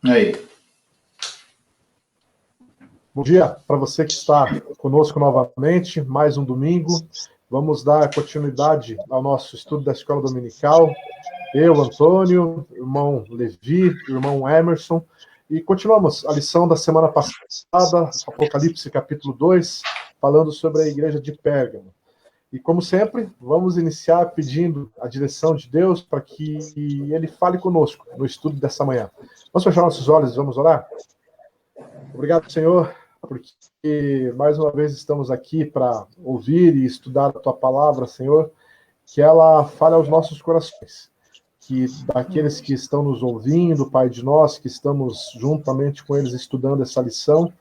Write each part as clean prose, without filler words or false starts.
Aí. Bom dia para você que está conosco novamente, mais um domingo. Vamos dar continuidade ao nosso estudo da Escola Dominical. Eu, Antônio, irmão Levi, irmão Emerson, e continuamos a lição da semana passada, Apocalipse capítulo 2, falando sobre a igreja de Pérgamo. E como sempre, vamos iniciar pedindo a direção de Deus para que Ele fale conosco no estudo dessa manhã. Vamos fechar nossos olhos e vamos orar? Obrigado, Senhor, porque mais uma vez estamos aqui para ouvir e estudar a Tua palavra, Senhor, que ela fale aos nossos corações, que daqueles que estão nos ouvindo, Pai de nós, que estamos juntamente com eles estudando essa lição,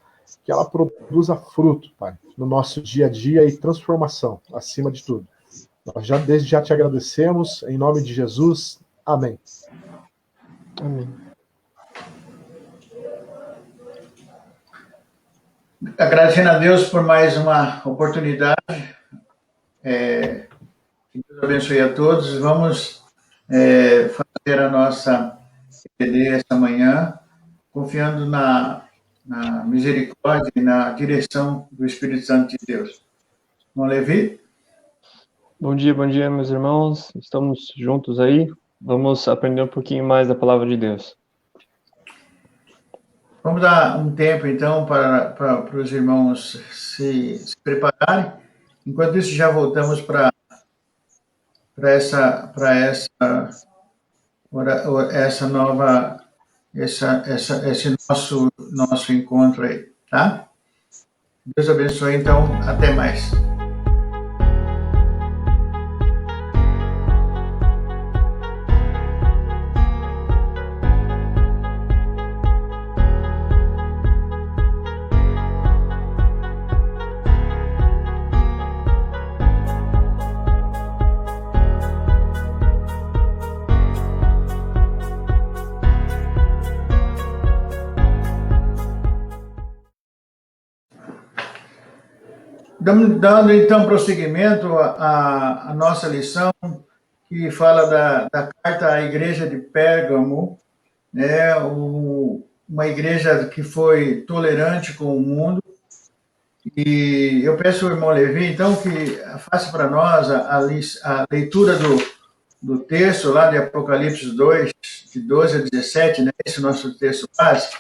que ela produza fruto, Pai, no nosso dia a dia e transformação, acima de tudo. Nós desde já te agradecemos, em nome de Jesus. Amém. Amém. Agradecendo a Deus por mais uma oportunidade. Que Deus abençoe a todos. Vamos fazer a nossa EPD esta manhã, confiando na misericórdia e na direção do Espírito Santo de Deus. Irmão Levi? Bom dia, meus irmãos. Estamos juntos aí. Vamos aprender um pouquinho mais da palavra de Deus. Vamos dar um tempo, então, para os irmãos se prepararem. Enquanto isso, já voltamos para esse nosso encontro aí, tá? Deus abençoe, então, até mais. Dando, então, prosseguimento à nossa lição, que fala da carta à igreja de Pérgamo, né, uma igreja que foi tolerante com o mundo. E eu peço ao irmão Levi, então, que faça para nós a leitura do texto lá de Apocalipse 2, de 12 a 17, né, esse nosso texto base,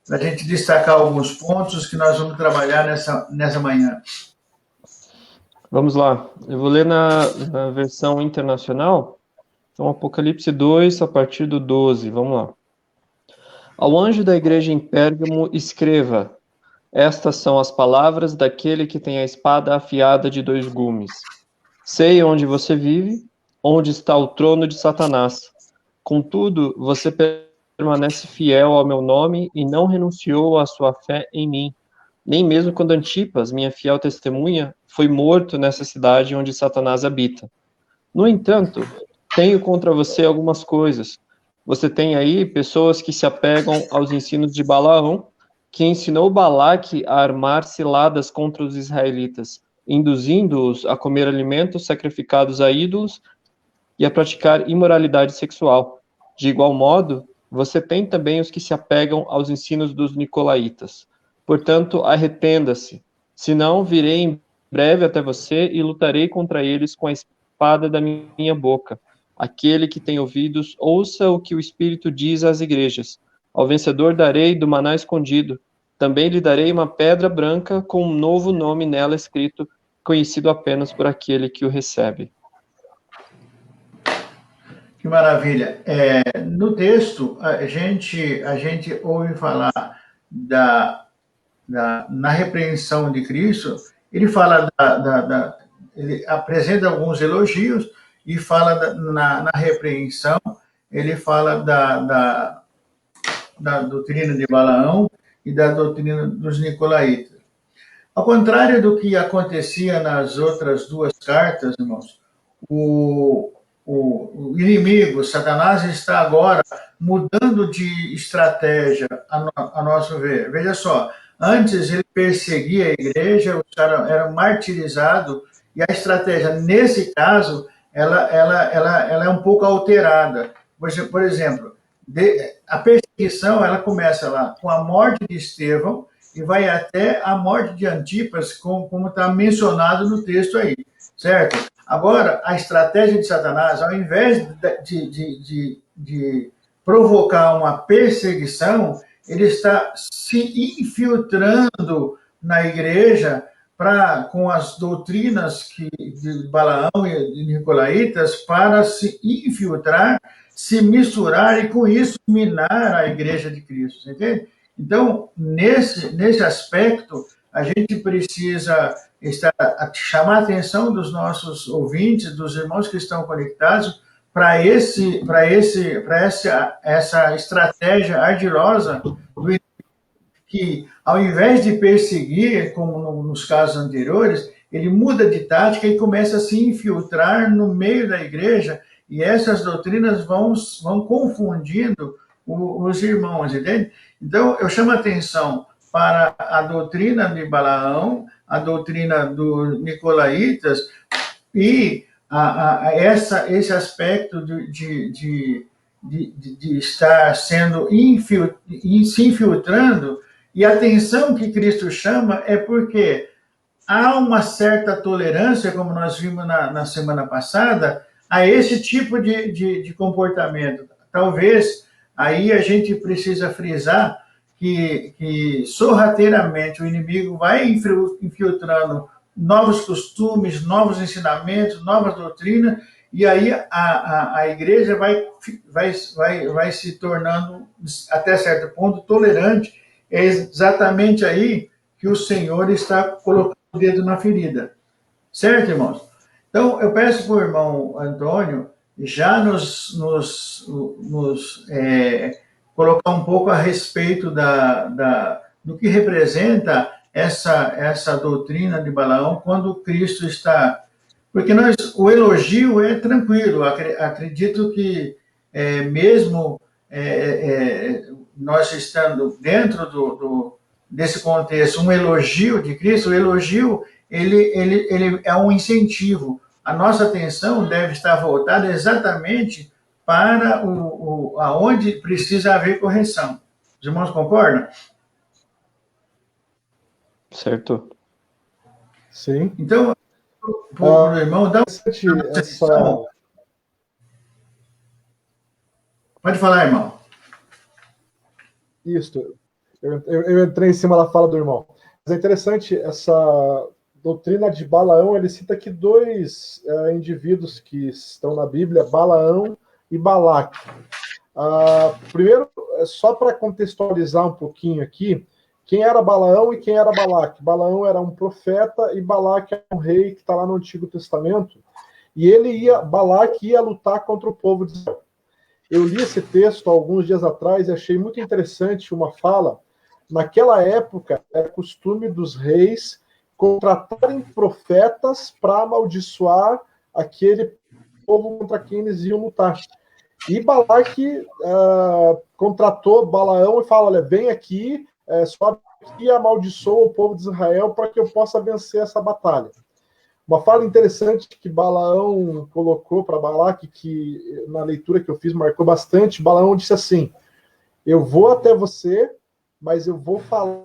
para a gente destacar alguns pontos que nós vamos trabalhar nessa manhã. Vamos lá. Eu vou ler na versão internacional. Então, Apocalipse 2, a partir do 12. Vamos lá. Ao anjo da igreja em Pérgamo, escreva: estas são as palavras daquele que tem a espada afiada de 2 gumes. Sei onde você vive, onde está o trono de Satanás. Contudo, você permanece fiel ao meu nome e não renunciou à sua fé em mim. Nem mesmo quando Antipas, minha fiel testemunha, foi morto nessa cidade onde Satanás habita. No entanto, tenho contra você algumas coisas. Você tem aí pessoas que se apegam aos ensinos de Balaão, que ensinou Balaque a armar ciladas contra os israelitas, induzindo-os a comer alimentos sacrificados a ídolos e a praticar imoralidade sexual. De igual modo, você tem também os que se apegam aos ensinos dos nicolaítas. Portanto, arrependa-se, senão virei em breve até você e lutarei contra eles com a espada da minha boca. Aquele que tem ouvidos, ouça o que o Espírito diz às igrejas. Ao vencedor darei do maná escondido. Também lhe darei uma pedra branca com um novo nome nela escrito, conhecido apenas por aquele que o recebe. Que maravilha. No texto, a gente ouve falar na repreensão de Cristo. Ele fala ele apresenta alguns elogios e fala na repreensão, ele fala da doutrina de Balaão e da doutrina dos nicolaítas. Ao contrário do que acontecia nas outras 2 cartas, irmãos, o inimigo, Satanás, está agora mudando de estratégia, a nosso ver. Veja só, antes ele perseguia a igreja, os caras eram martirizados, e a estratégia, nesse caso, ela é um pouco alterada. Por exemplo, a perseguição, ela começa lá com a morte de Estevão e vai até a morte de Antipas, como está mencionado no texto aí, certo? Agora, a estratégia de Satanás, ao invés de provocar uma perseguição, ele está se infiltrando na igreja com as doutrinas de Balaão e de Nicolaítas para se infiltrar, se misturar e, com isso, minar a igreja de Cristo, entende? Então, nesse aspecto, a gente precisa chamar a atenção dos nossos ouvintes, dos irmãos que estão conectados, para essa estratégia ardilosa do que, ao invés de perseguir, como nos casos anteriores, ele muda de tática e começa a se infiltrar no meio da igreja, e essas doutrinas vão confundindo os irmãos, entende? Então, eu chamo a atenção para a doutrina de Balaão, a doutrina do Nicolaítas, e esse aspecto de estar se infiltrando, e a atenção que Cristo chama é porque há uma certa tolerância, como nós vimos na semana passada, a esse tipo de comportamento. Talvez aí a gente precisa frisar que sorrateiramente o inimigo vai infiltrando novos costumes, novos ensinamentos, novas doutrinas, e aí a igreja vai se tornando, até certo ponto, tolerante. É exatamente aí que o Senhor está colocando o dedo na ferida. Certo, irmãos? Então, eu peço para o irmão Antônio já nos colocar um pouco a respeito do que representa essa doutrina de Balaão quando Cristo está... Porque o elogio é tranquilo, acredito que mesmo nós estando dentro desse contexto, um elogio de Cristo, o elogio ele é um incentivo. A nossa atenção deve estar voltada exatamente para aonde precisa haver correção. Os irmãos concordam? Certo. Sim. Então, o irmão dá Pode falar, irmão. Isso. Eu entrei em cima da fala do irmão. Mas é interessante, essa doutrina de Balaão, ele cita aqui dois indivíduos que estão na Bíblia, Balaão e Balaque. Primeiro, só para contextualizar um pouquinho aqui, quem era Balaão e quem era Balaque? Balaão era um profeta e Balaque era um rei que está lá no Antigo Testamento. E Balaque ia lutar contra o povo de Israel. Eu li esse texto alguns dias atrás e achei muito interessante uma fala. Naquela época, era costume dos reis contratarem profetas para amaldiçoar aquele povo contra quem eles iam lutar. E Balaque contratou Balaão e fala, olha, vem aqui, sobe aqui e amaldiçoa o povo de Israel para que eu possa vencer essa batalha. Uma fala interessante que Balaão colocou para Balaque, que na leitura que eu fiz marcou bastante, Balaão disse assim, eu vou até você, mas eu vou falar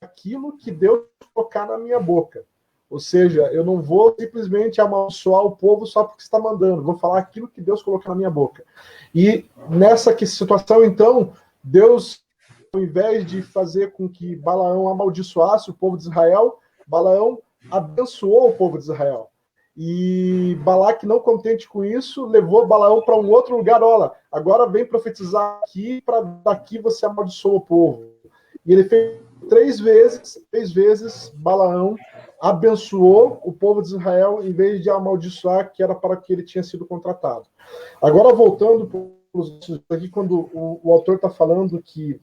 aquilo que Deus colocar na minha boca. Ou seja, eu não vou simplesmente amaldiçoar o povo só porque está mandando, vou falar aquilo que Deus colocar na minha boca. E nessa situação, então, Deus, ao invés de fazer com que Balaão amaldiçoasse o povo de Israel, Balaão abençoou o povo de Israel. E Balaque, não contente com isso, levou Balaão para um outro lugar. Olha, agora vem profetizar aqui, para daqui você amaldiçoa o povo. E ele fez três vezes Balaão abençoou o povo de Israel em vez de amaldiçoar, que era para que ele tinha sido contratado. Agora, voltando para aqui, quando o autor está falando que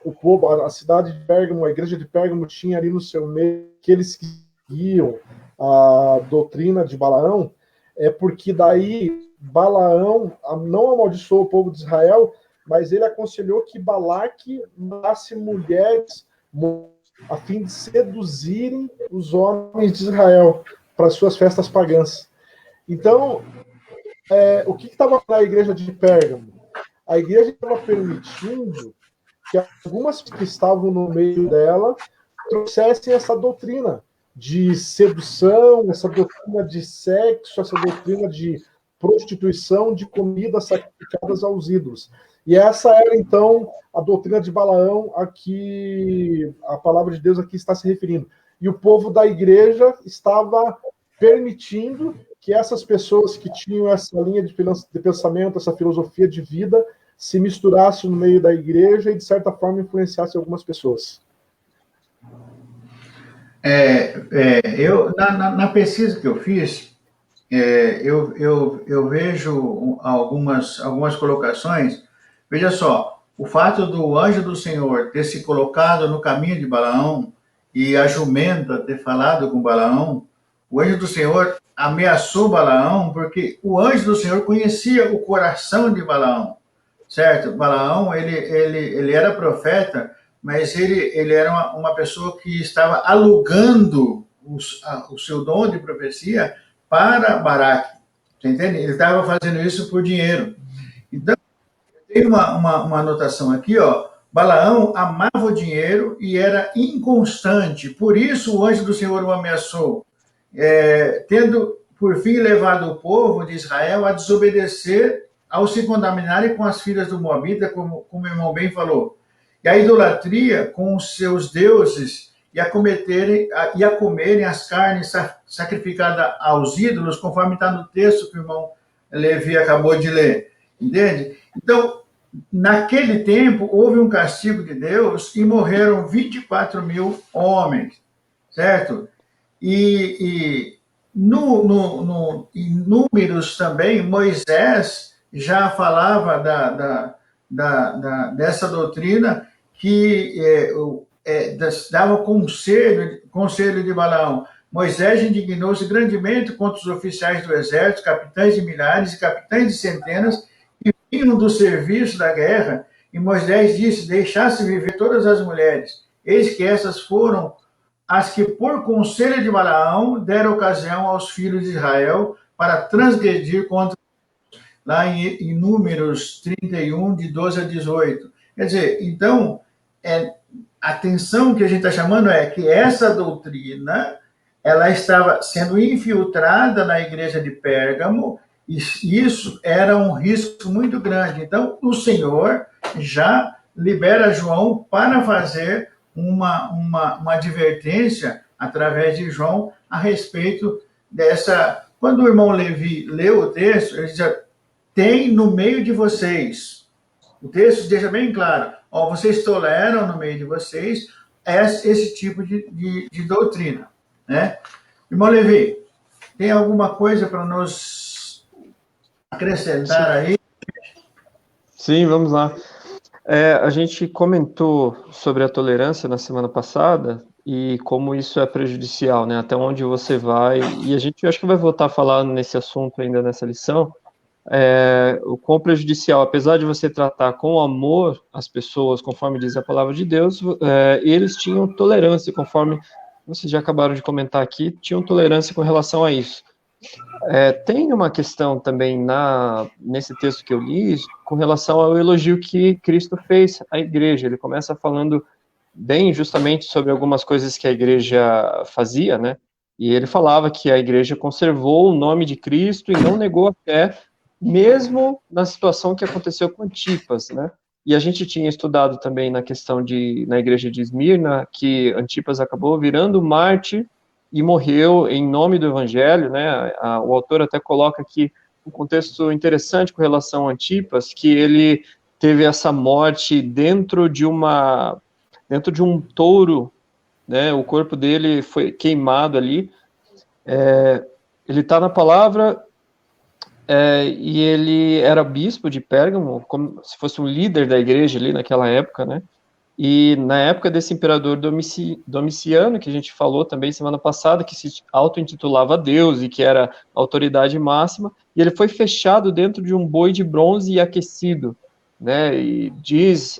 o povo, a cidade de Pérgamo, a igreja de Pérgamo tinha ali no seu meio aqueles que seguiam a doutrina de Balaão, é porque daí Balaão não amaldiçoou o povo de Israel, mas ele aconselhou que Balaque mandasse mulheres a fim de seduzirem os homens de Israel para suas festas pagãs. Então, o que estava na igreja de Pérgamo? a igreja estava permitindo que algumas que estavam no meio dela trouxessem essa doutrina de sedução, essa doutrina de sexo, essa doutrina de prostituição, de comidas sacrificadas aos ídolos. E essa era, então, a doutrina de Balaão a que a palavra de Deus aqui está se referindo. E o povo da igreja estava permitindo que essas pessoas que tinham essa linha de pensamento, essa filosofia de vida, se misturassem no meio da igreja e, de certa forma, influenciassem algumas pessoas. Eu, na pesquisa que eu fiz, eu vejo algumas colocações. Veja só, o fato do anjo do Senhor ter se colocado no caminho de Balaão e a jumenta ter falado com Balaão, o anjo do Senhor ameaçou Balaão porque o anjo do Senhor conhecia o coração de Balaão, certo? Balaão, ele era profeta, mas ele era uma pessoa que estava alugando o seu dom de profecia para Baraque, você entende? Ele estava fazendo isso por dinheiro. Então, tem uma anotação aqui, ó. Balaão amava o dinheiro e era inconstante, por isso o anjo do Senhor o ameaçou, tendo por fim levado o povo de Israel a desobedecer ao se contaminarem com as filhas do Moabita, como o irmão bem falou, e a idolatria com os seus deuses e a comerem as carnes sacrificadas aos ídolos, conforme está no texto que o irmão Levi acabou de ler, entende? Então, naquele tempo, houve um castigo de Deus e morreram 24 mil homens, certo? E em Números também, Moisés já falava dessa doutrina que dava conselho de Balaão. Moisés indignou-se grandemente contra os oficiais do exército, capitães de milhares e capitães de centenas, que vinham do serviço da guerra, e Moisés disse: deixasse viver todas as mulheres. Eis que essas foram as que, por conselho de Balaão, deram ocasião aos filhos de Israel para transgredir contra lá em Números 31, de 12 a 18. Quer dizer, então, a atenção que a gente está chamando é que essa doutrina, ela estava sendo infiltrada na igreja de Pérgamo, e isso era um risco muito grande. Então, o Senhor já libera João para fazer uma advertência através de João a respeito dessa... Quando o irmão Levi leu o texto, ele diz: tem no meio de vocês. O texto deixa bem claro: vocês toleram no meio de vocês esse tipo de doutrina, né? Irmão Levi, tem alguma coisa para nos acrescentar aí? Sim, vamos lá. A gente comentou sobre a tolerância na semana passada e como isso é prejudicial, né? Até onde você vai. E a gente acho que vai voltar a falar nesse assunto ainda nessa lição. O quão prejudicial, apesar de você tratar com amor as pessoas, conforme diz a palavra de Deus, eles tinham tolerância, conforme vocês já acabaram de comentar aqui, tinham tolerância com relação a isso. Tem uma questão também nesse texto que eu li, com relação ao elogio que Cristo fez à igreja. Ele começa falando bem justamente sobre algumas coisas que a igreja fazia, né? E ele falava que a igreja conservou o nome de Cristo e não negou a fé, mesmo na situação que aconteceu com Antipas, né? E a gente tinha estudado também na questão na igreja de Esmirna, que Antipas acabou virando mártir e morreu em nome do evangelho, né? O autor até coloca aqui um contexto interessante com relação a Antipas, que ele teve essa morte dentro de um touro, né? O corpo dele foi queimado ali. Ele está na palavra, e ele era bispo de Pérgamo, como se fosse um líder da igreja ali naquela época, né? E na época desse imperador Domiciano, que a gente falou também semana passada, que se auto-intitulava Deus e que era a autoridade máxima, e ele foi fechado dentro de um boi de bronze e aquecido, né? E diz,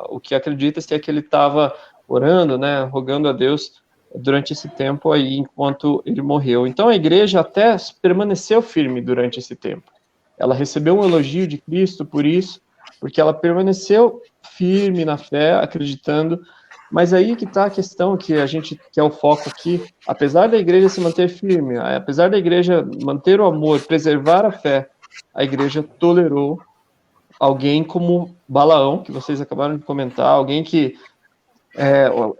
o que acredita-se é que ele estava orando, né, rogando a Deus durante esse tempo aí, enquanto ele morreu. Então a igreja até permaneceu firme durante esse tempo. Ela recebeu um elogio de Cristo por isso, porque ela permaneceu firme na fé, acreditando. Mas aí que está a questão que que é o foco aqui. Apesar da igreja se manter firme, apesar da igreja manter o amor, preservar a fé, a igreja tolerou alguém como Balaão, que vocês acabaram de comentar, alguém que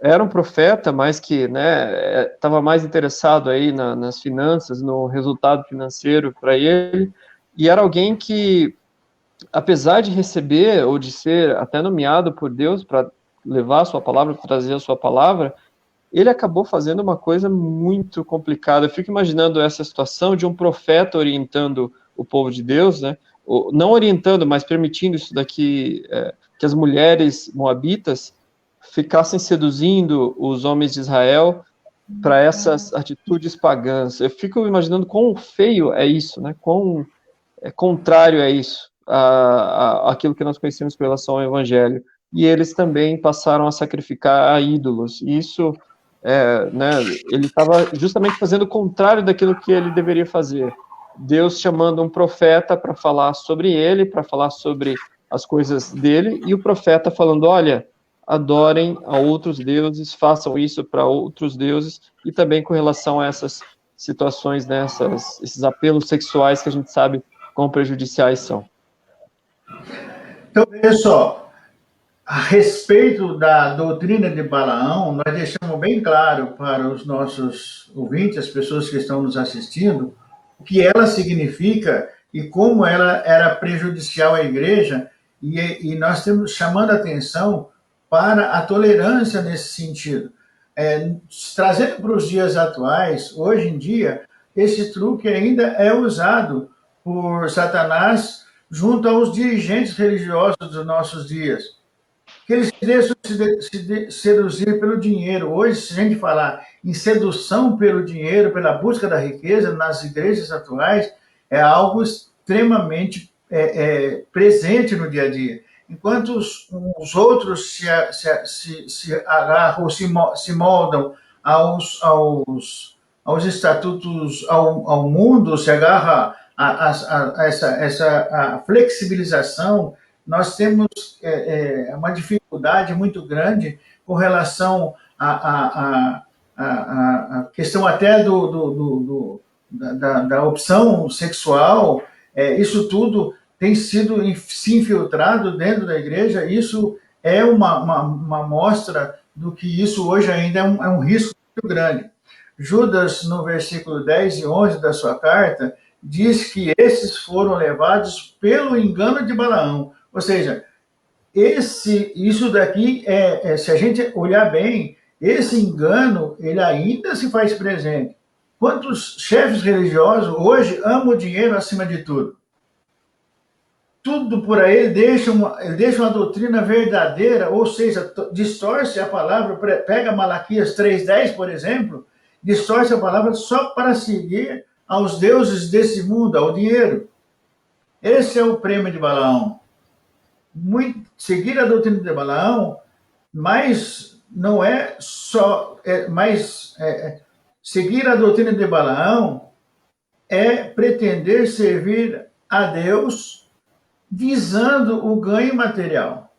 era um profeta, mas que estava mais interessado aí nas finanças, no resultado financeiro para ele, e era alguém que, apesar de receber ou de ser até nomeado por Deus para levar a sua palavra, para trazer a sua palavra, ele acabou fazendo uma coisa muito complicada. Eu fico imaginando essa situação de um profeta orientando o povo de Deus, né? Não orientando, mas permitindo isso daqui, que as mulheres moabitas ficassem seduzindo os homens de Israel para essas atitudes pagãs. Eu fico imaginando quão feio é isso, né? Quão contrário é isso, aquilo que nós conhecemos com relação ao Evangelho. E eles também passaram a sacrificar a ídolos. E isso, ele estava justamente fazendo o contrário daquilo que ele deveria fazer. Deus chamando um profeta para falar sobre ele, para falar sobre as coisas dele, e o profeta falando, olha, adorem a outros deuses, façam isso para outros deuses, e também com relação a essas situações, né, esses apelos sexuais que a gente sabe quão prejudiciais são. Então, veja só, a respeito da doutrina de Balaão, nós deixamos bem claro para os nossos ouvintes, as pessoas que estão nos assistindo, o que ela significa e como ela era prejudicial à igreja, e nós estamos chamando a atenção para a tolerância nesse sentido. Trazendo para os dias atuais, hoje em dia, esse truque ainda é usado por Satanás junto aos dirigentes religiosos dos nossos dias, que eles deixam se seduzir pelo dinheiro. Hoje, se a gente falar em sedução pelo dinheiro, pela busca da riqueza nas igrejas atuais, é algo extremamente presente no dia a dia. Enquanto os outros se agarram, se moldam aos estatutos, ao mundo, se agarra a essa flexibilização, nós temos uma dificuldade muito grande com relação à questão até da opção sexual. Isso tudo tem sido se infiltrado dentro da igreja. Isso é uma mostra do que isso hoje ainda é um risco muito grande. Judas, no versículo 10 e 11 da sua carta, diz que esses foram levados pelo engano de Balaão. Ou seja, isso daqui, se a gente olhar bem, esse engano, ele ainda se faz presente. Quantos chefes religiosos hoje amam o dinheiro acima de tudo? Tudo por aí, ele deixa uma doutrina verdadeira, ou seja, distorce a palavra, pega Malaquias 3:10, por exemplo, distorce a palavra só para seguir aos deuses desse mundo, ao dinheiro. Esse é o prêmio de Balaão. Seguir a doutrina de Balaão, mas não é só... seguir a doutrina de Balaão é pretender servir a Deus visando o ganho material.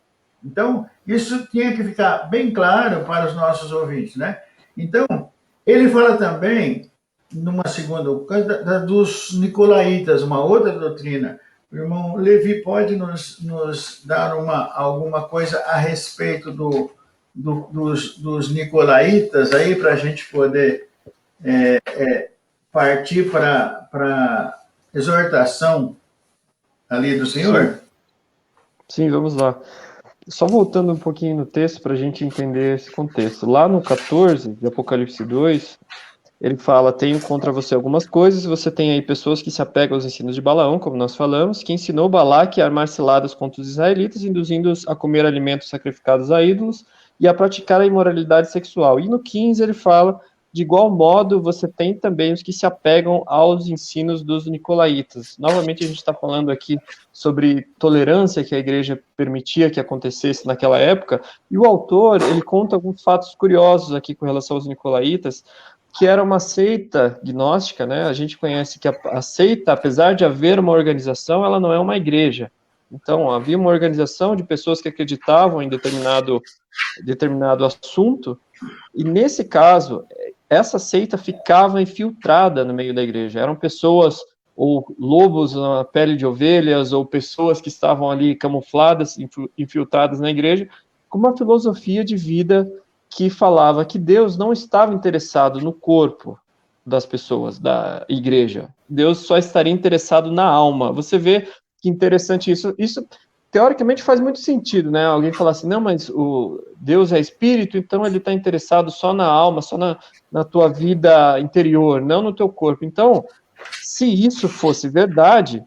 Então, isso tinha que ficar bem claro para os nossos ouvintes, né? Então, ele fala também, numa segunda coisa, dos nicolaítas, uma outra doutrina. O irmão Levi pode nos dar alguma coisa a respeito dos nicolaítas aí, para a gente poder partir para exortação ali do Senhor? Sim, vamos lá. Só voltando um pouquinho no texto para a gente entender esse contexto. Lá no 14 de Apocalipse 2, ele fala, tenho contra você algumas coisas, você tem aí pessoas que se apegam aos ensinos de Balaão, como nós falamos, que ensinou Balaque a armar ciladas contra os israelitas, induzindo-os a comer alimentos sacrificados a ídolos e a praticar a imoralidade sexual. E no 15 ele fala, de igual modo, você tem também os que se apegam aos ensinos dos nicolaítas. Novamente, a gente está falando aqui sobre tolerância que a igreja permitia que acontecesse naquela época, e o autor, ele conta alguns fatos curiosos aqui com relação aos nicolaítas, que era uma seita gnóstica, né? A gente conhece que a seita, apesar de haver uma organização, ela não é uma igreja. Então, havia uma organização de pessoas que acreditavam em determinado assunto, e nesse caso, essa seita ficava infiltrada no meio da igreja. Eram pessoas, ou lobos na pele de ovelhas, ou pessoas que estavam ali camufladas, infiltradas na igreja, com uma filosofia de vida que falava que Deus não estava interessado no corpo das pessoas, da igreja. Deus só estaria interessado na alma. Você vê que interessante isso. Isso, teoricamente, faz muito sentido, né? Alguém falar assim, não, mas o Deus é espírito, então ele está interessado só na alma, só na tua vida interior, não no teu corpo. Então, se isso fosse verdade,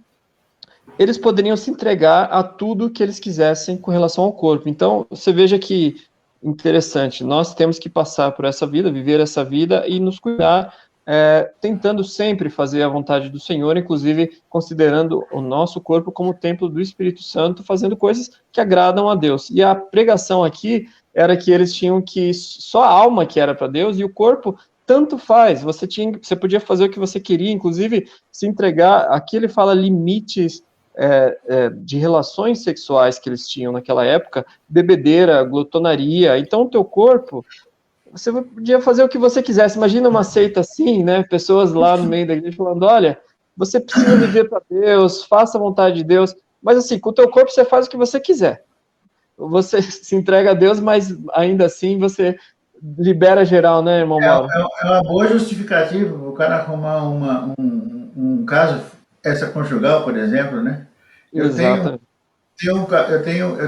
eles poderiam se entregar a tudo que eles quisessem com relação ao corpo. Então, você veja que interessante, nós temos que passar por essa vida, viver essa vida e nos cuidar, tentando sempre fazer a vontade do Senhor, inclusive considerando o nosso corpo como templo do Espírito Santo, fazendo coisas que agradam a Deus. E a pregação aqui era que eles tinham que, só a alma que era para Deus, e o corpo tanto faz, você podia fazer o que você queria, inclusive se entregar, aqui ele fala limites de relações sexuais que eles tinham naquela época, bebedeira, glutonaria. Então o teu corpo, você podia fazer o que você quisesse. Imagina uma seita assim, né? Pessoas lá no meio da igreja falando, olha, você precisa viver para Deus, faça a vontade de Deus, mas assim, com o teu corpo você faz o que você quiser. Você se entrega a Deus, mas ainda assim você libera geral, né, irmão Mauro? É uma boa justificativa o cara arrumar um caso extraconjugal, por exemplo, né? Exatamente. Eu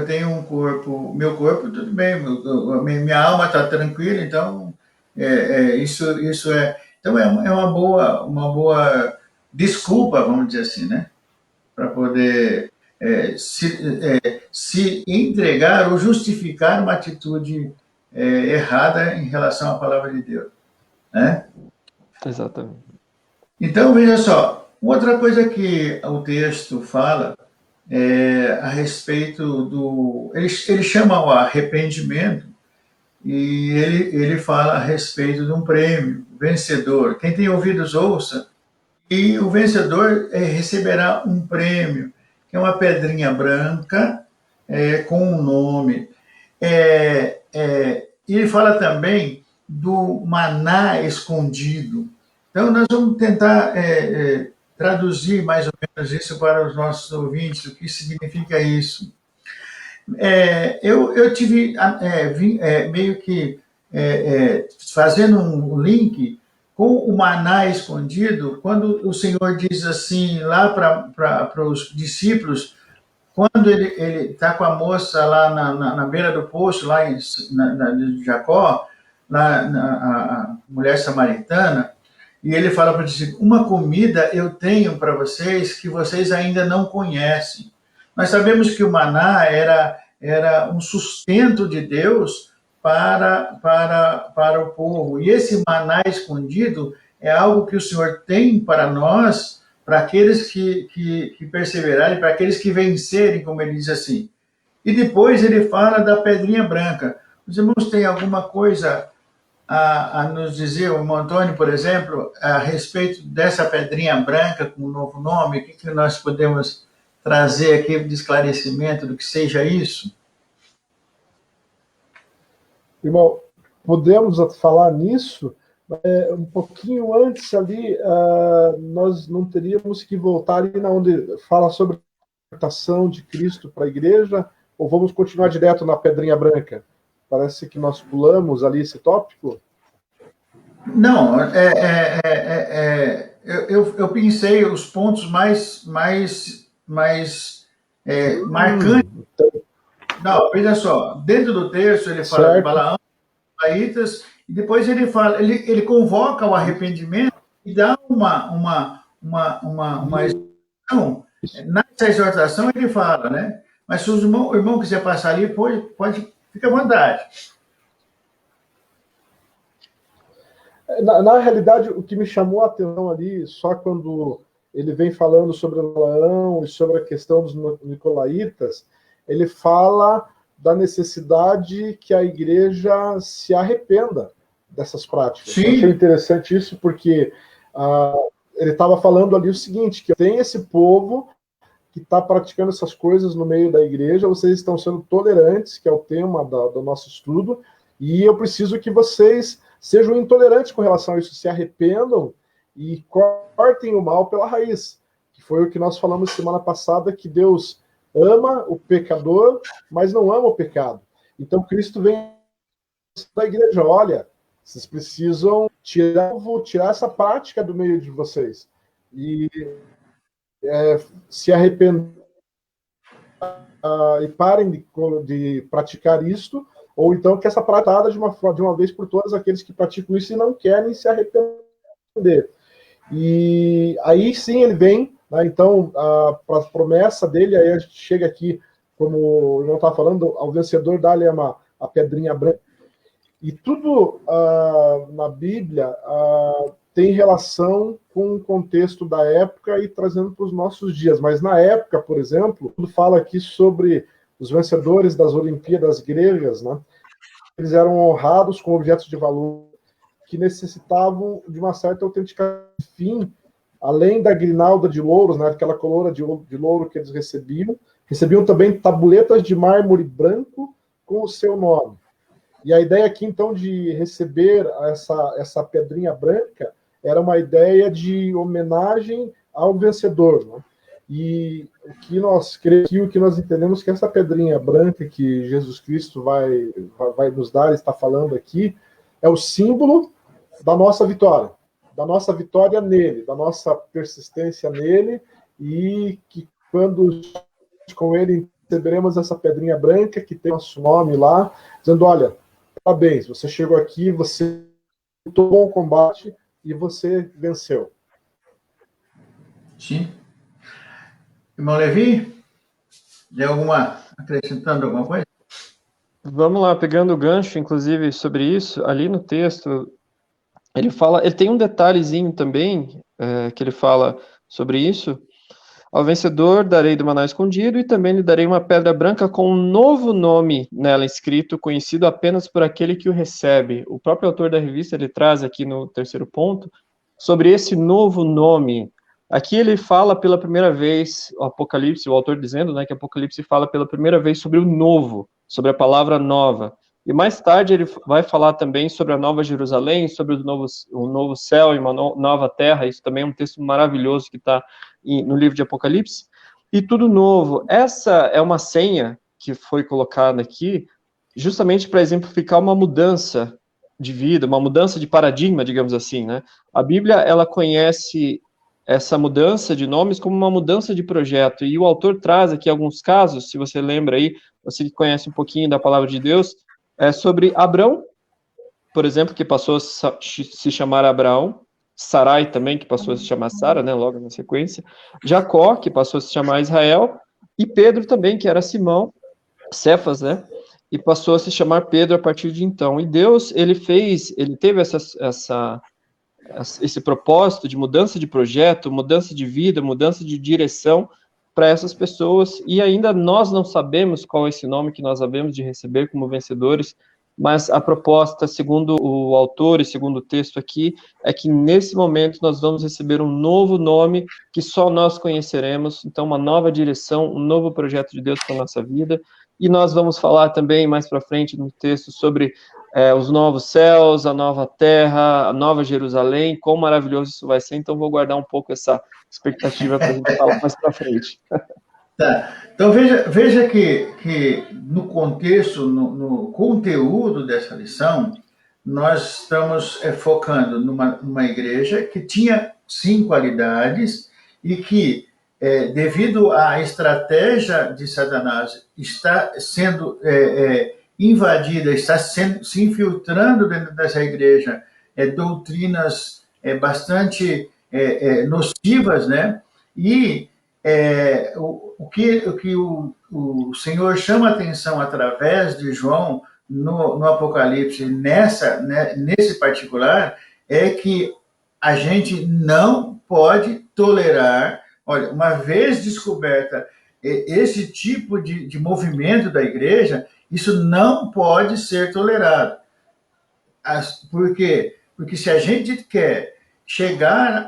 tenho um corpo, meu corpo, tudo bem, minha alma está tranquila, então isso é. Então é uma boa desculpa, vamos dizer assim, né? Para poder se entregar ou justificar uma atitude errada em relação à palavra de Deus, né? Exatamente. Então, veja só, outra coisa que o texto fala a respeito do... Ele chama o arrependimento e ele fala a respeito de um prêmio, vencedor. Quem tem ouvidos, ouça. E o vencedor receberá um prêmio, que é uma pedrinha branca com um nome. Ele fala também do maná escondido. Então, nós vamos tentar traduzir mais ou menos isso para os nossos ouvintes, o que significa isso. Eu tive meio que fazendo um link com o maná escondido, quando o Senhor diz assim, lá para os discípulos, quando ele está com a moça lá na beira do poço, lá de Jacó, a mulher samaritana, e ele fala para os discípulos, uma comida eu tenho para vocês que vocês ainda não conhecem. Nós sabemos que o maná era um sustento de Deus para o povo. E esse maná escondido é algo que o Senhor tem para nós, para aqueles que perseverarem, para aqueles que vencerem, como ele diz assim. E depois ele fala da pedrinha branca. Os irmãos têm alguma coisa a nos dizer, o irmão Antônio, por exemplo, a respeito dessa pedrinha branca com um novo nome? O que nós podemos trazer aqui de esclarecimento do que seja isso? Irmão, podemos falar nisso? Um pouquinho antes ali, nós não teríamos que voltar ali na onde fala sobre a libertação de Cristo para a igreja, ou vamos continuar direto na pedrinha branca? Parece que nós pulamos ali esse tópico. Não, eu pensei os pontos mais marcantes. Não, veja só, dentro do texto ele fala de Balaão, Israelitas, e depois ele fala, ele convoca o arrependimento e dá uma exortação. Nessa exortação ele fala, né? Mas se o irmão quiser passar ali, pode fica à vontade. Na realidade, o que me chamou a atenção ali, só quando ele vem falando sobre o Balaão e sobre a questão dos nicolaítas, ele fala da necessidade que a igreja se arrependa dessas práticas. Sim. Eu achei interessante isso porque ele estava falando ali o seguinte, que tem esse povo que está praticando essas coisas no meio da igreja, vocês estão sendo tolerantes, que é o tema do nosso estudo, e eu preciso que vocês sejam intolerantes com relação a isso, se arrependam e cortem o mal pela raiz, que foi o que nós falamos semana passada, que Deus ama o pecador, mas não ama o pecado. Então Cristo vem da igreja, olha, vocês precisam tirar essa prática do meio de vocês. E se arrependam e parem de praticar isto, ou então que essa prática de uma vez por todas aqueles que praticam isso e não querem se arrepender. E aí sim ele vem, né, então, para a promessa dele, aí a gente chega aqui, como o irmão estava falando, ao vencedor dá-lhe a pedrinha branca. E tudo na Bíblia tem relação com o contexto da época e trazendo para os nossos dias. Mas na época, por exemplo, tudo fala aqui sobre os vencedores das Olimpíadas gregas, né? Eles eram honrados com objetos de valor que necessitavam de uma certa autenticação. Enfim, além da grinalda de louros, né, aquela coroa de louro que eles recebiam também tabuletas de mármore branco com o seu nome. E a ideia aqui, então, de receber essa pedrinha branca era uma ideia de homenagem ao vencedor, né? E o que nós cremos, o que nós entendemos que essa pedrinha branca que Jesus Cristo vai nos dar, está falando aqui, é o símbolo da nossa vitória nele, da nossa persistência nele, e que quando com ele receberemos essa pedrinha branca que tem nosso nome lá, dizendo, olha, parabéns, você chegou aqui, você lutou um bom combate e você venceu. Sim. Irmão Levi, acrescentando alguma coisa? Vamos lá, pegando o gancho, inclusive, sobre isso, ali no texto, ele tem um detalhezinho também, que ele fala sobre isso. Ao vencedor darei do maná escondido e também lhe darei uma pedra branca com um novo nome nela escrito, conhecido apenas por aquele que o recebe. O próprio autor da revista, ele traz aqui no terceiro ponto, sobre esse novo nome. Aqui ele fala pela primeira vez, o Apocalipse, o autor dizendo, né, que Apocalipse fala pela primeira vez sobre o novo, sobre a palavra nova. E mais tarde ele vai falar também sobre a Nova Jerusalém, sobre o novo céu e uma nova terra. Isso também é um texto maravilhoso que está no livro de Apocalipse. E tudo novo. Essa é uma senha que foi colocada aqui justamente para exemplificar uma mudança de vida, uma mudança de paradigma, digamos assim, né? A Bíblia, ela conhece essa mudança de nomes como uma mudança de projeto. E o autor traz aqui alguns casos, se você lembra aí, você que conhece um pouquinho da palavra de Deus, sobre Abrão, por exemplo, que passou a se chamar Abraão, Sarai também, que passou a se chamar Sara, né, logo na sequência, Jacó, que passou a se chamar Israel, e Pedro também, que era Simão, Cefas, né, e passou a se chamar Pedro a partir de então. E Deus, ele teve esse propósito de mudança de projeto, mudança de vida, mudança de direção para essas pessoas, e ainda nós não sabemos qual é esse nome que nós havemos de receber como vencedores, mas a proposta, segundo o autor e segundo o texto aqui, é que nesse momento nós vamos receber um novo nome que só nós conheceremos, então uma nova direção, um novo projeto de Deus para a nossa vida, e nós vamos falar também mais para frente no texto sobre os novos céus, a nova terra, a nova Jerusalém, quão maravilhoso isso vai ser, então vou guardar um pouco essa expectativa para a gente falar mais para frente. Tá. Então veja que no contexto, no conteúdo dessa lição, nós estamos focando numa igreja que tinha sim qualidades e que, devido à estratégia de Satanás, está sendo invadida, está se infiltrando dentro dessa igreja doutrinas bastante nocivas, né? E o que o Senhor chama a atenção através de João no Apocalipse, nesse particular, é que a gente não pode tolerar, olha, uma vez descoberta esse tipo de movimento da igreja, isso não pode ser tolerado. Por quê? Porque se a gente quer chegar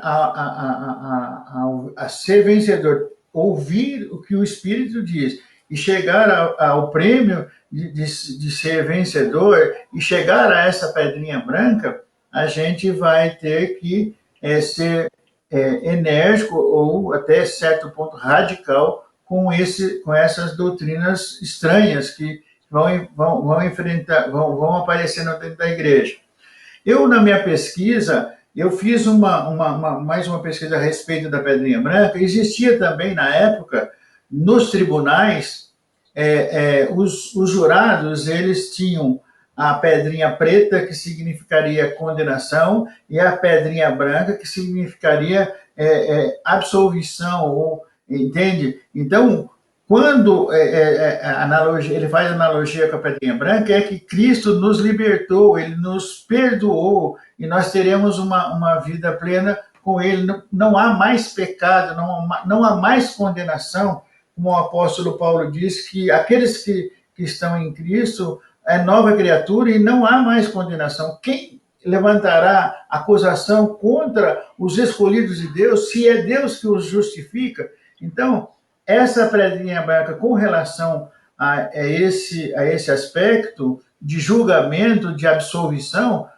a ser vencedor, ouvir o que o Espírito diz e chegar ao prêmio de ser vencedor e chegar a essa pedrinha branca, a gente vai ter que ser enérgico ou até certo ponto radical com essas doutrinas estranhas que vão enfrentar, vão aparecendo dentro da igreja. Eu, na minha pesquisa, eu fiz mais uma pesquisa a respeito da pedrinha branca. Existia também, na época, nos tribunais, os jurados, eles tinham a pedrinha preta, que significaria condenação, e a pedrinha branca, que significaria absolvição, entende? Então, quando ele faz analogia com a pedrinha branca, é que Cristo nos libertou, ele nos perdoou, e nós teremos uma vida plena com ele. Não há mais pecado, não há mais condenação, como o apóstolo Paulo diz, que aqueles que estão em Cristo é nova criatura e não há mais condenação. Quem levantará acusação contra os escolhidos de Deus, se é Deus que os justifica? Então, essa pedrinha branca com relação a esse aspecto de julgamento, de absolvição,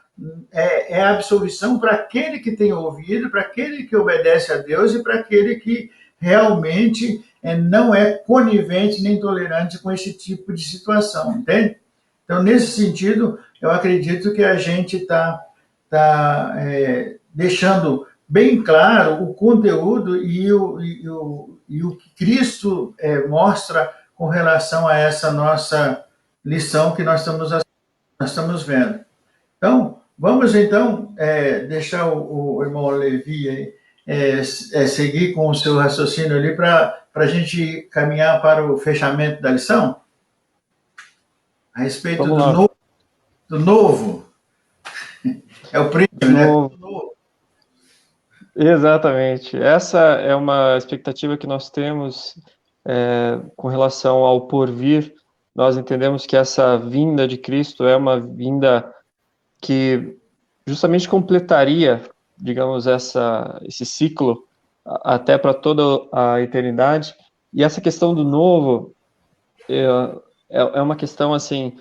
é a absolvição para aquele que tem ouvido, para aquele que obedece a Deus e para aquele que realmente não é conivente nem tolerante com esse tipo de situação, entende? Então, nesse sentido, eu acredito que a gente está deixando bem claro o conteúdo e o que Cristo mostra com relação a essa nossa lição que nós estamos vendo. Então, vamos então deixar o irmão Levi seguir com o seu raciocínio ali para a gente caminhar para o fechamento da lição? A respeito do novo. É o prêmio, né? Novo. Exatamente. Essa é uma expectativa que nós temos com relação ao porvir. Nós entendemos que essa vinda de Cristo é uma vinda que justamente completaria, digamos, esse ciclo até para toda a eternidade. E essa questão do novo é uma questão assim.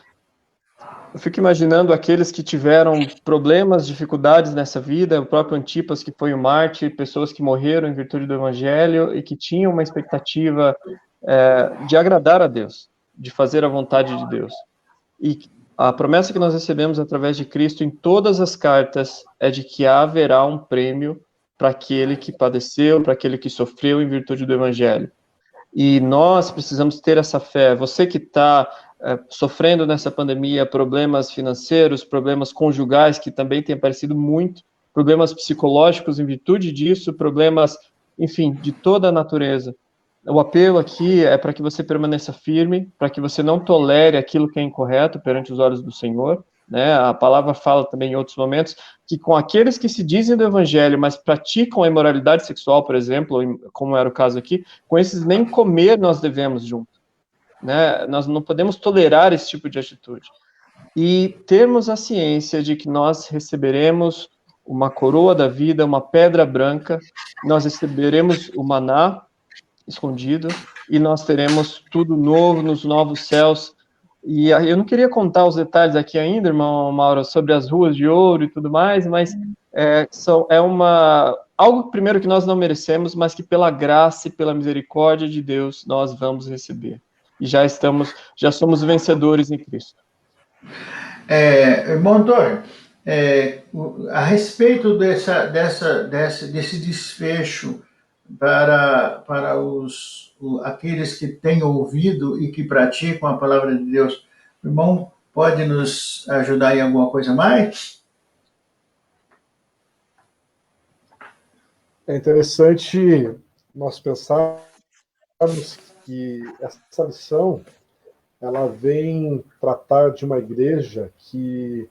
Eu fico imaginando aqueles que tiveram problemas, dificuldades nessa vida, o próprio Antipas, que foi um mártir, pessoas que morreram em virtude do Evangelho e que tinham uma expectativa de agradar a Deus, de fazer a vontade de Deus. E a promessa que nós recebemos através de Cristo em todas as cartas é de que haverá um prêmio para aquele que padeceu, para aquele que sofreu em virtude do Evangelho. E nós precisamos ter essa fé. Você que está sofrendo nessa pandemia problemas financeiros, problemas conjugais, que também tem aparecido muito, problemas psicológicos em virtude disso, problemas, enfim, de toda a natureza. O apelo aqui é para que você permaneça firme, para que você não tolere aquilo que é incorreto perante os olhos do Senhor, né? A palavra fala também em outros momentos que com aqueles que se dizem do Evangelho, mas praticam a imoralidade sexual, por exemplo, como era o caso aqui, com esses nem comer nós devemos junto, né? Nós não podemos tolerar esse tipo de atitude. E termos a ciência de que nós receberemos uma coroa da vida, uma pedra branca, nós receberemos o maná escondido, e nós teremos tudo novo nos novos céus. E eu não queria contar os detalhes aqui ainda, irmão Mauro, sobre as ruas de ouro e tudo mais, mas algo primeiro que nós não merecemos, mas que pela graça e pela misericórdia de Deus nós vamos receber. E já somos vencedores em Cristo. Irmão Antônio, a respeito desse desfecho para aqueles que têm ouvido e que praticam a palavra de Deus, o irmão pode nos ajudar em alguma coisa mais? É interessante nós pensarmos que essa lição ela vem tratar de uma igreja que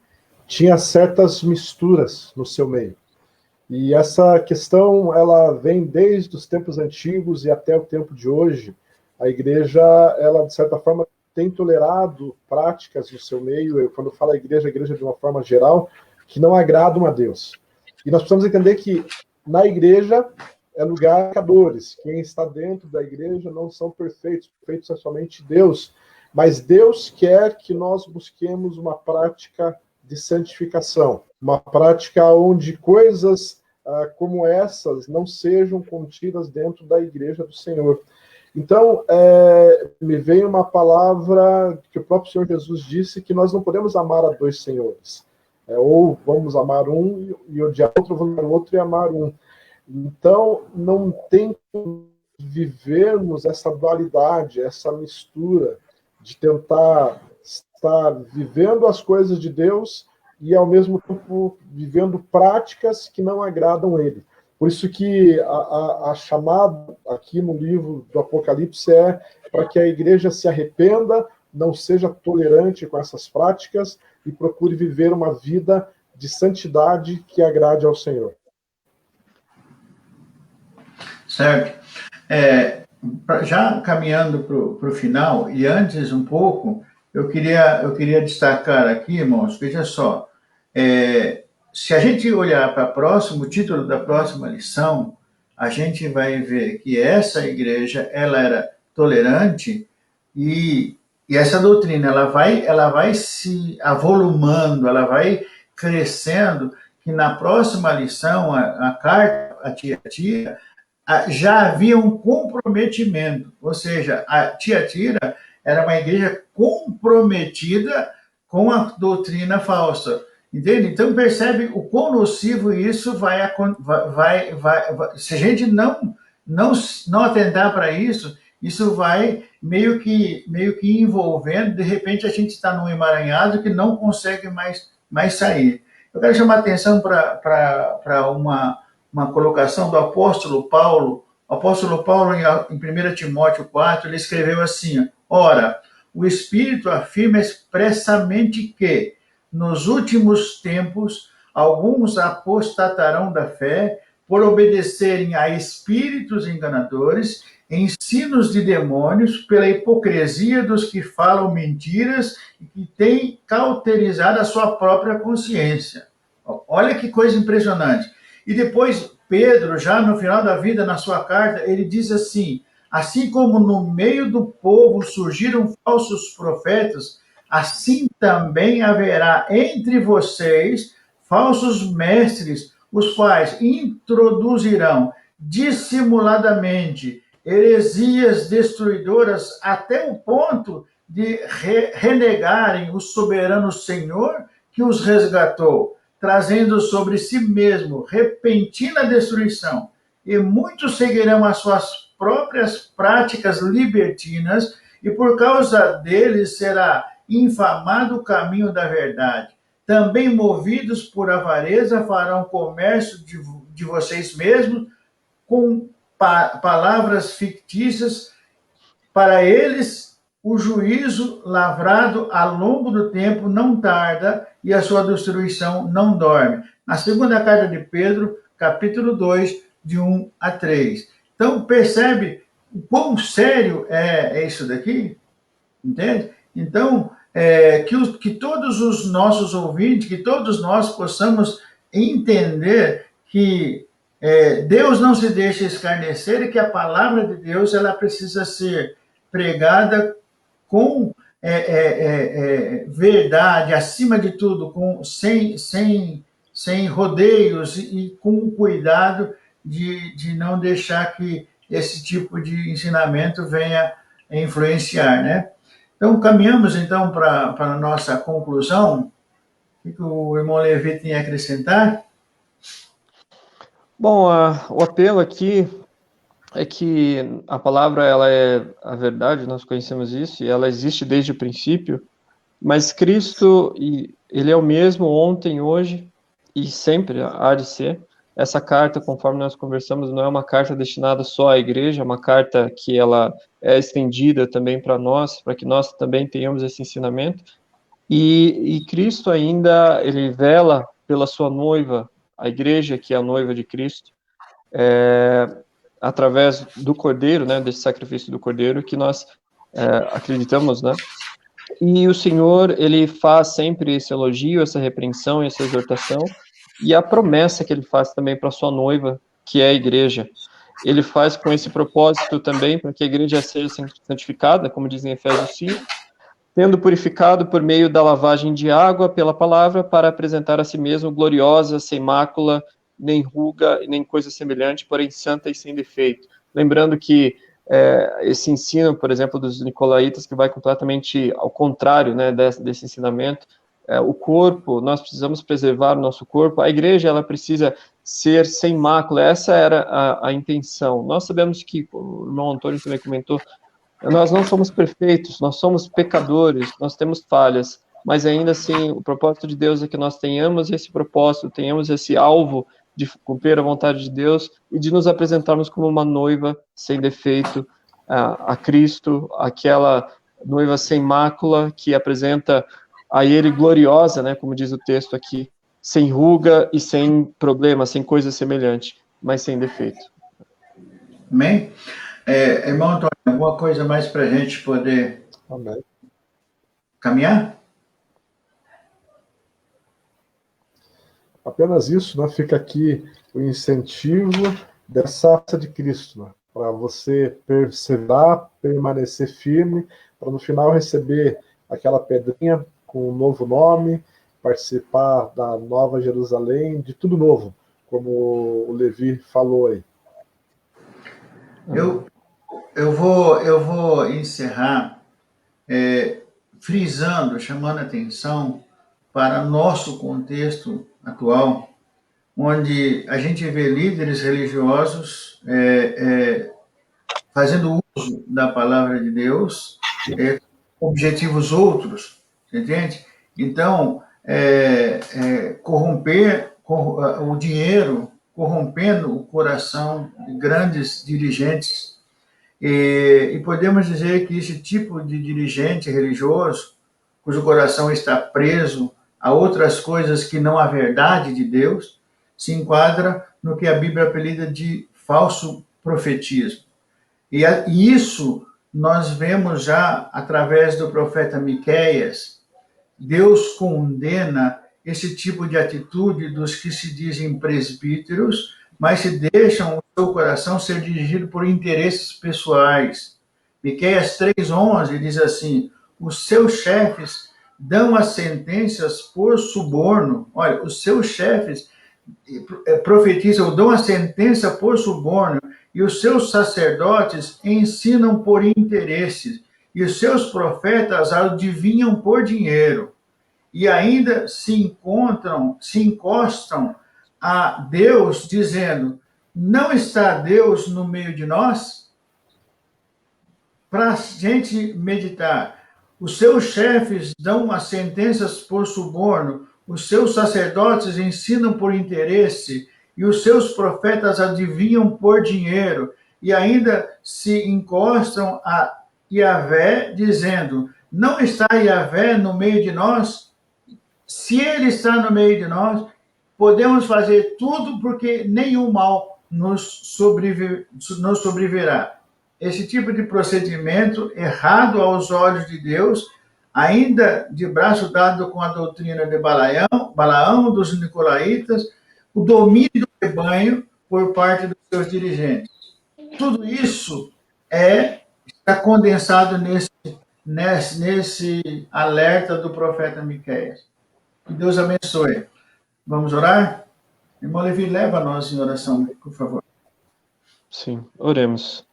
tinha certas misturas no seu meio. E essa questão, ela vem desde os tempos antigos e até o tempo de hoje. A igreja, ela, de certa forma, tem tolerado práticas no seu meio, quando falo a igreja de uma forma geral, que não agradam a Deus. E nós precisamos entender que, na igreja, é lugar de pecadores. Quem está dentro da igreja não são perfeitos, perfeitos é somente Deus. Mas Deus quer que nós busquemos uma prática de santificação, uma prática onde coisas como essas não sejam contidas dentro da igreja do Senhor. Então, me veio uma palavra que o próprio Senhor Jesus disse, que nós não podemos amar a dois senhores. Ou vamos amar um e odiar outro, ou vamos amar outro e amar um. Então, não tem como vivermos essa dualidade, essa mistura, de tentar estar vivendo as coisas de Deus e, ao mesmo tempo, vivendo práticas que não agradam Ele. Por isso que a chamada aqui no livro do Apocalipse é para que a igreja se arrependa, não seja tolerante com essas práticas e procure viver uma vida de santidade que agrade ao Senhor. Certo. Já caminhando para o final, e antes um pouco, eu queria destacar aqui, irmãos, veja só, se a gente olhar para o título da próxima lição, a gente vai ver que essa igreja, ela era tolerante, e essa doutrina, ela vai se avolumando, ela vai crescendo, que na próxima lição, a carta a Tiatira, já havia um comprometimento, ou seja, a Tiatira era uma igreja comprometida com a doutrina falsa, entende? Então percebe o quão nocivo isso vai se a gente não atentar para isso, isso vai meio que envolvendo, de repente a gente está num emaranhado que não consegue mais sair. Eu quero chamar a atenção para uma colocação do apóstolo Paulo. O apóstolo Paulo, em 1 Timóteo 4, ele escreveu assim: ora, o Espírito afirma expressamente que, nos últimos tempos, alguns apostatarão da fé por obedecerem a espíritos enganadores, ensinos de demônios, pela hipocrisia dos que falam mentiras e que têm cauterizado a sua própria consciência. Olha que coisa impressionante. E depois, Pedro, já no final da vida, na sua carta, ele diz assim: assim como no meio do povo surgiram falsos profetas, assim também haverá entre vocês falsos mestres, os quais introduzirão dissimuladamente heresias destruidoras até o ponto de renegarem o soberano Senhor que os resgatou, trazendo sobre si mesmo repentina destruição. E muitos seguirão as suas próprias práticas libertinas, e por causa deles será infamado o caminho da verdade. Também movidos por avareza farão comércio de vocês mesmos com palavras fictícias. Para eles, o juízo lavrado ao longo do tempo não tarda e a sua destruição não dorme. Na segunda carta de Pedro, capítulo 2, de 1 a 3. Então, percebe o quão sério é isso daqui? Entende? Então, que todos os nossos ouvintes, que todos nós possamos entender que Deus não se deixa escarnecer e que a palavra de Deus ela precisa ser pregada com verdade, acima de tudo, sem rodeios e com cuidado de não deixar que esse tipo de ensinamento venha a influenciar, né? Então, caminhamos então para a nossa conclusão. O que o irmão Levi tem a acrescentar? Bom, o apelo aqui é que a palavra ela é a verdade, nós conhecemos isso, e ela existe desde o princípio, mas Cristo, ele é o mesmo ontem, hoje e sempre há de ser. Essa carta, conforme nós conversamos, não é uma carta destinada só à igreja, é uma carta que ela é estendida também para nós, para que nós também tenhamos esse ensinamento. E Cristo ainda, ele vela pela sua noiva, a igreja que é a noiva de Cristo, através do Cordeiro, né, desse sacrifício do Cordeiro, que nós acreditamos, né? E o Senhor, ele faz sempre esse elogio, essa repreensão, essa exortação, e a promessa que ele faz também para sua noiva, que é a igreja. ele faz com esse propósito também, para que a igreja seja santificada, como diz em Efésios 5, tendo purificado por meio da lavagem de água pela palavra, para apresentar a si mesmo gloriosa, sem mácula, nem ruga, nem coisa semelhante, porém santa e sem defeito. Lembrando que esse ensino, por exemplo, dos nicolaítas, que vai completamente ao contrário, né, desse ensinamento, o corpo, nós precisamos preservar o nosso corpo, a igreja, ela precisa ser sem mácula, essa era a intenção. Nós sabemos que, o irmão Antônio também comentou, nós não somos perfeitos, nós somos pecadores, nós temos falhas, mas ainda assim, o propósito de Deus é que nós tenhamos esse propósito, tenhamos esse alvo de cumprir a vontade de Deus e de nos apresentarmos como uma noiva sem defeito a Cristo, aquela noiva sem mácula que apresenta a Ele gloriosa, né, como diz o texto aqui, sem ruga e sem problema, sem coisa semelhante, mas sem defeito. Amém? Irmão Antônio, alguma coisa mais para a gente poder Amém. caminhar? Apenas isso, né? Fica aqui o incentivo dessa raça de Cristo, né? Para você perseverar, permanecer firme, para no final receber aquela pedrinha com um novo nome, participar da Nova Jerusalém, de tudo novo, como o Levi falou aí. Eu vou encerrar frisando, chamando a atenção para nosso contexto atual, onde a gente vê líderes religiosos fazendo uso da palavra de Deus, objetivos outros, entende? Então, corromper o dinheiro, corrompendo o coração de grandes dirigentes. E podemos dizer que esse tipo de dirigente religioso, cujo coração está preso a outras coisas que não a verdade de Deus, se enquadra no que a Bíblia apelida de falso profetismo. E isso nós vemos já através do profeta Miqueias. Deus condena esse tipo de atitude dos que se dizem presbíteros, mas se deixam o seu coração ser dirigido por interesses pessoais. Miqueias 3:11 diz assim: os seus chefes dão as sentenças por suborno. Olha, os seus chefes profetizam, dão a sentença por suborno, e os seus sacerdotes ensinam por interesses, e os seus profetas adivinham por dinheiro, e ainda se encostam a Deus, dizendo: não está Deus no meio de nós? Para a gente meditar. Os seus chefes dão as sentenças por suborno, os seus sacerdotes ensinam por interesse, e os seus profetas adivinham por dinheiro, e ainda se encostam a Yahvé, dizendo: não está Yahvé no meio de nós? Se ele está no meio de nós, podemos fazer tudo, porque nenhum mal nos sobrevirá. Esse tipo de procedimento errado aos olhos de Deus, ainda de braço dado com a doutrina de Balaão, dos nicolaítas, o domínio do rebanho por parte dos seus dirigentes. Tudo isso está condensado nesse alerta do profeta Miqueias. Que Deus abençoe. Vamos orar? Irmão Levi, leva nós em oração, por favor. Sim, oremos.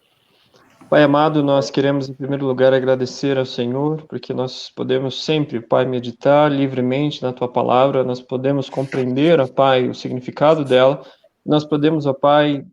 Pai amado, nós queremos em primeiro lugar agradecer ao Senhor, porque nós podemos sempre, Pai, meditar livremente na Tua Palavra, nós podemos compreender, ó Pai, o significado dela, nós podemos, ó Pai,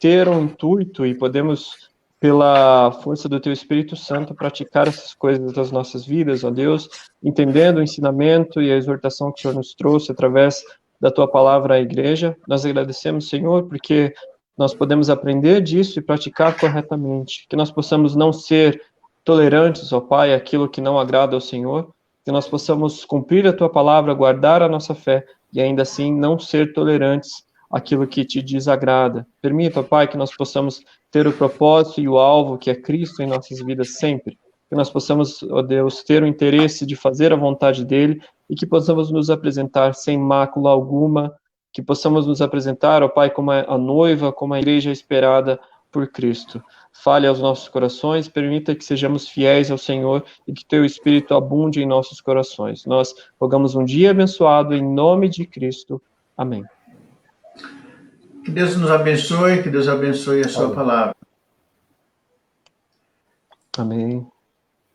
ter um intuito e podemos, pela força do Teu Espírito Santo, praticar essas coisas das nossas vidas, ó Deus, entendendo o ensinamento e a exortação que o Senhor nos trouxe através da Tua Palavra à Igreja. Nós agradecemos, Senhor, porque nós podemos aprender disso e praticar corretamente, que nós possamos não ser tolerantes, ó Pai, àquilo que não agrada ao Senhor, que nós possamos cumprir a Tua Palavra, guardar a nossa fé e ainda assim não ser tolerantes àquilo que Te desagrada. Permita, ó Pai, que nós possamos ter o propósito e o alvo que é Cristo em nossas vidas sempre, que nós possamos, ó Deus, ter o interesse de fazer a vontade dEle e que possamos nos apresentar sem mácula alguma, que possamos nos apresentar, ó Pai, como a noiva, como a igreja esperada por Cristo. Fale aos nossos corações, permita que sejamos fiéis ao Senhor e que Teu Espírito abunde em nossos corações. Nós rogamos um dia abençoado em nome de Cristo. Amém. Que Deus nos abençoe, que Deus abençoe a sua palavra. Amém.